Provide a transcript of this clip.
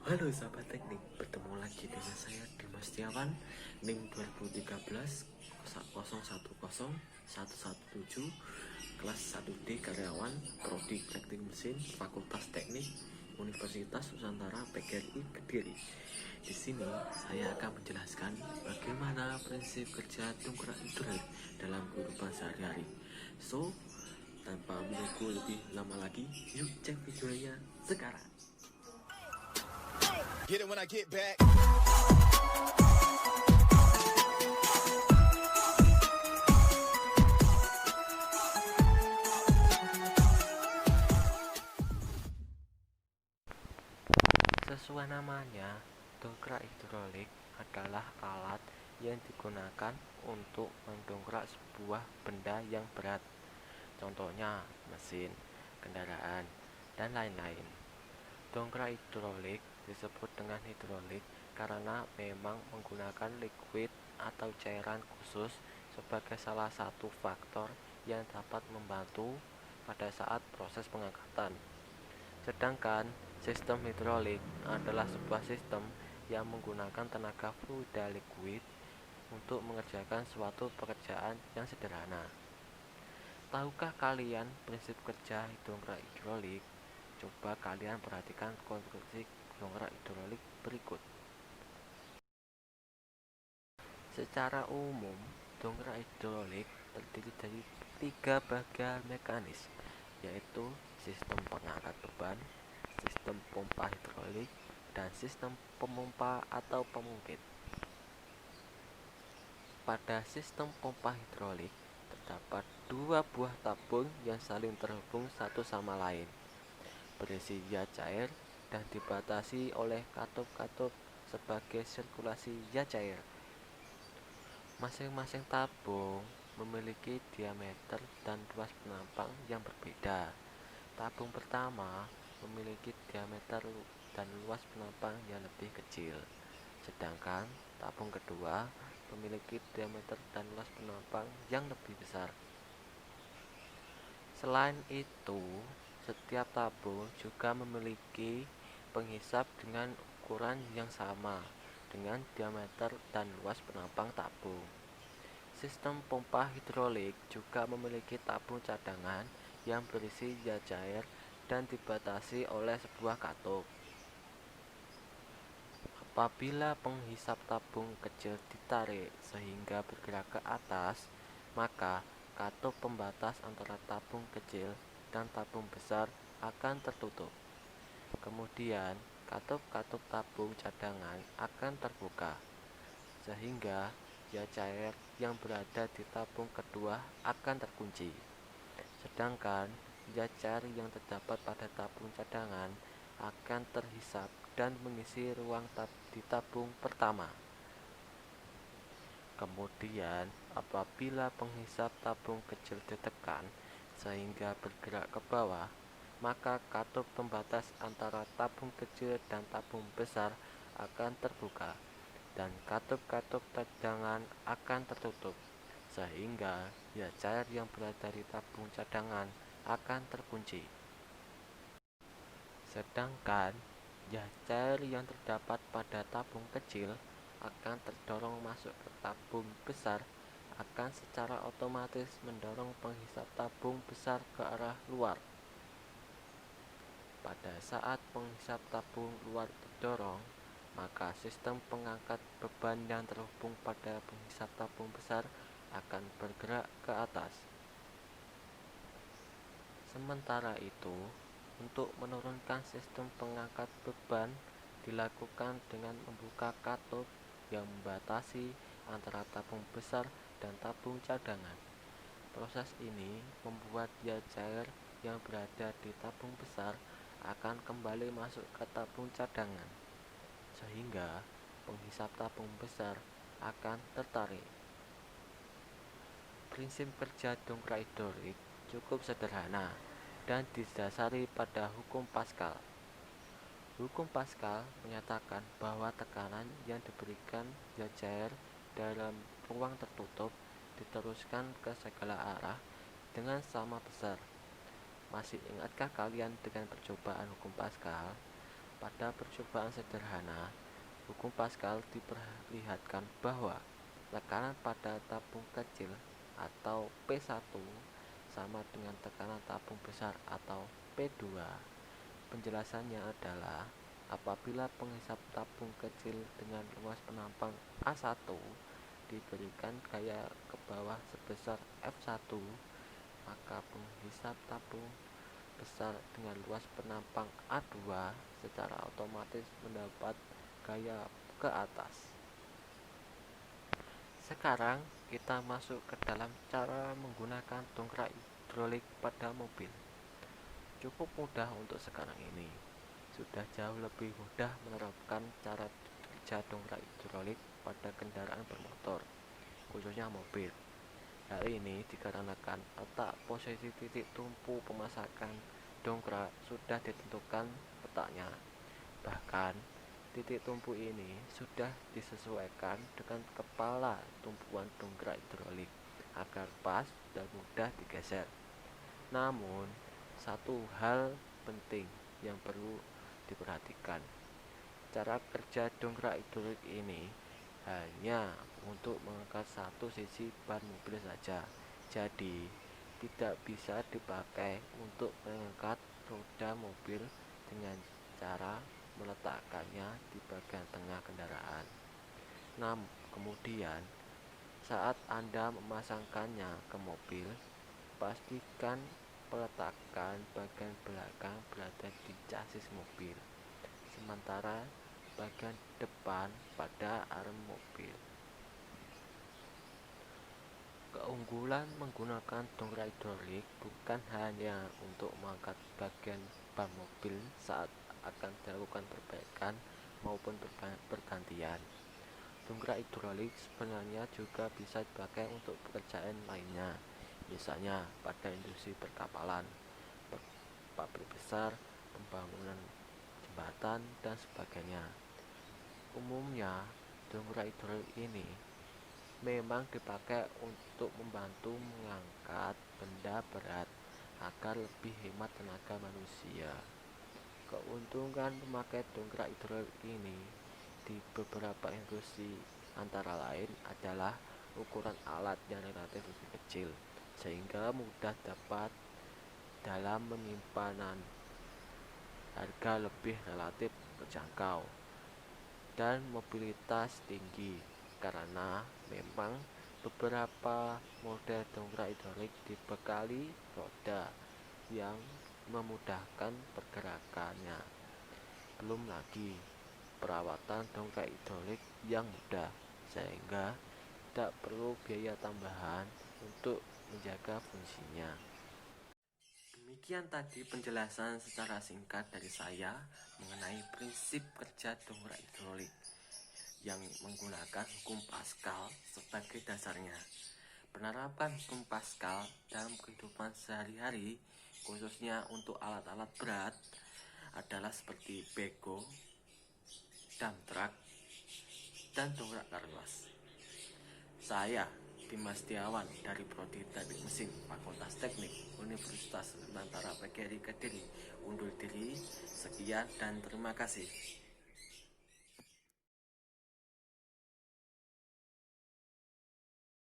Halo sahabat teknik, bertemu lagi dengan saya Dimas Setiawan, NIM 2013 010 117, kelas 1D karyawan, Prodi Teknik Mesin, Fakultas Teknik, Universitas Nusantara PGRI Kediri. Di sini saya akan menjelaskan bagaimana prinsip kerja dongkrak hidrolik dalam kehidupan sehari-hari. So, tanpa menunggu lebih lama lagi, yuk cek videonya sekarang. Get it when I get back. Sesuai namanya, dongkrak hidrolik adalah alat yang digunakan untuk mendongkrak sebuah benda yang berat. Contohnya mesin, kendaraan, dan lain-lain. Dongkrak hidrolik disebut dengan hidrolik karena memang menggunakan liquid atau cairan khusus sebagai salah satu faktor yang dapat membantu pada saat proses pengangkatan. Sedangkan sistem hidrolik adalah sebuah sistem yang menggunakan tenaga fluida liquid untuk mengerjakan suatu pekerjaan yang sederhana. Tahukah kalian prinsip kerja dongkrak hidrolik? Coba kalian perhatikan konstruksi dongkrak hidrolik berikut. Secara umum, dongkrak hidrolik terdiri dari 3 bagian mekanis, yaitu sistem pengangkat beban, sistem pompa hidrolik, dan sistem pemompa atau pemungkit. Pada sistem pompa hidrolik, terdapat 2 buah tabung yang saling terhubung satu sama lain, berisi zat cair dan dibatasi oleh katup-katup sebagai sirkulasi zat cair. Masing-masing tabung memiliki diameter dan luas penampang yang berbeda. Tabung pertama memiliki diameter dan luas penampang yang lebih kecil, sedangkan tabung kedua memiliki diameter dan luas penampang yang lebih besar. Selain itu, setiap tabung juga memiliki penghisap dengan ukuran yang sama dengan diameter dan luas penampang tabung. Sistem pompa hidrolik juga memiliki tabung cadangan yang berisi zat cair dan dibatasi oleh sebuah katup. Apabila penghisap tabung kecil ditarik sehingga bergerak ke atas, maka katup pembatas antara tabung kecil dan tabung besar akan tertutup. Kemudian, katup-katup tabung cadangan akan terbuka, sehingga zat cair yang berada di tabung kedua akan terkunci. Sedangkan zat cair yang terdapat pada tabung cadangan akan terhisap dan mengisi ruang di tabung pertama. Kemudian, apabila penghisap tabung kecil ditekan sehingga bergerak ke bawah, maka katup pembatas antara tabung kecil dan tabung besar akan terbuka dan katup-katup cadangan akan tertutup, sehingga zat cair yang berada di tabung cadangan akan terkunci. Sedangkan zat cair yang terdapat pada tabung kecil akan terdorong masuk ke tabung besar, akan secara otomatis mendorong penghisap tabung besar ke arah luar. Pada saat penghisap tabung luar terdorong, maka sistem pengangkat beban yang terhubung pada penghisap tabung besar akan bergerak ke atas. Sementara itu, untuk menurunkan sistem pengangkat beban dilakukan dengan membuka katup yang membatasi antara tabung besar dan tabung cadangan. Proses ini membuat zat cair yang berada di tabung besar akan kembali masuk ke tabung cadangan, sehingga penghisap tabung besar akan tertarik. Prinsip kerja dongkrak hidrolik cukup sederhana dan didasari pada hukum Pascal. Hukum Pascal menyatakan bahwa tekanan yang diberikan zat cair dalam ruang tertutup diteruskan ke segala arah dengan sama besar. Masih ingatkah kalian dengan percobaan hukum Pascal? Pada percobaan sederhana, hukum Pascal diperlihatkan bahwa tekanan pada tabung kecil atau P1 sama dengan tekanan tabung besar atau P2. Penjelasannya adalah apabila penghisap tabung kecil dengan luas penampang A1 diberikan gaya ke bawah sebesar F1, maka penghisap tabung besar dengan luas penampang A2 secara otomatis mendapat gaya ke atas. Sekarang kita masuk ke dalam cara menggunakan dongkrak hidrolik pada mobil. Cukup mudah untuk sekarang ini. Sudah jauh lebih mudah menerapkan cara kerja dongkrak hidrolik pada kendaraan bermotor, khususnya mobil. Hal ini dikarenakan letak posisi titik tumpu pemasangan dongkrak sudah ditentukan letaknya. Bahkan, titik tumpu ini sudah disesuaikan dengan kepala tumpuan dongkrak hidrolik agar pas dan mudah digeser. Namun, satu hal penting yang perlu diperhatikan, cara kerja dongkrak hidrolik ini hanya untuk mengangkat satu sisi ban mobil saja, jadi tidak bisa dipakai untuk mengangkat roda mobil dengan cara meletakkannya di bagian tengah kendaraan. Kemudian, saat Anda memasangkannya ke mobil, pastikan peletakan bagian belakang berada di chassis mobil, sementara bagian depan pada arm mobil. Keunggulan menggunakan dongkrak hidrolik bukan hanya untuk mengangkat bagian ban mobil saat akan dilakukan perbaikan maupun pergantian. Dongkrak hidrolik sebenarnya juga bisa dipakai untuk pekerjaan lainnya, misalnya pada industri perkapalan, pabrik besar, pembangunan jembatan, dan sebagainya. Umumnya, dongkrak hidrolik ini memang dipakai untuk membantu mengangkat benda berat agar lebih hemat tenaga manusia. Keuntungan memakai dongkrak hidrolik ini di beberapa industri antara lain adalah ukuran alat yang relatif lebih kecil, sehingga mudah dapat dalam penyimpanan, harga lebih relatif terjangkau, dan mobilitas tinggi, karena memang beberapa model dongkrak hidrolik dibekali roda yang memudahkan pergerakannya. Belum lagi perawatan dongkrak hidrolik yang mudah, sehingga tidak perlu biaya tambahan untuk menjaga fungsinya. Demikian tadi penjelasan secara singkat dari saya mengenai prinsip kerja dongkrak hidrolik yang menggunakan hukum Pascal sebagai dasarnya. Penerapan hukum Pascal dalam kehidupan sehari-hari, khususnya untuk alat-alat berat, adalah seperti bego, dump truck, dan dongkrak karwas. Saya, Dimas Setiawan dari Prodi Teknik Mesin Fakultas Teknik Universitas Nusantara PGRI Kediri undur diri. Sekian dan terima kasih.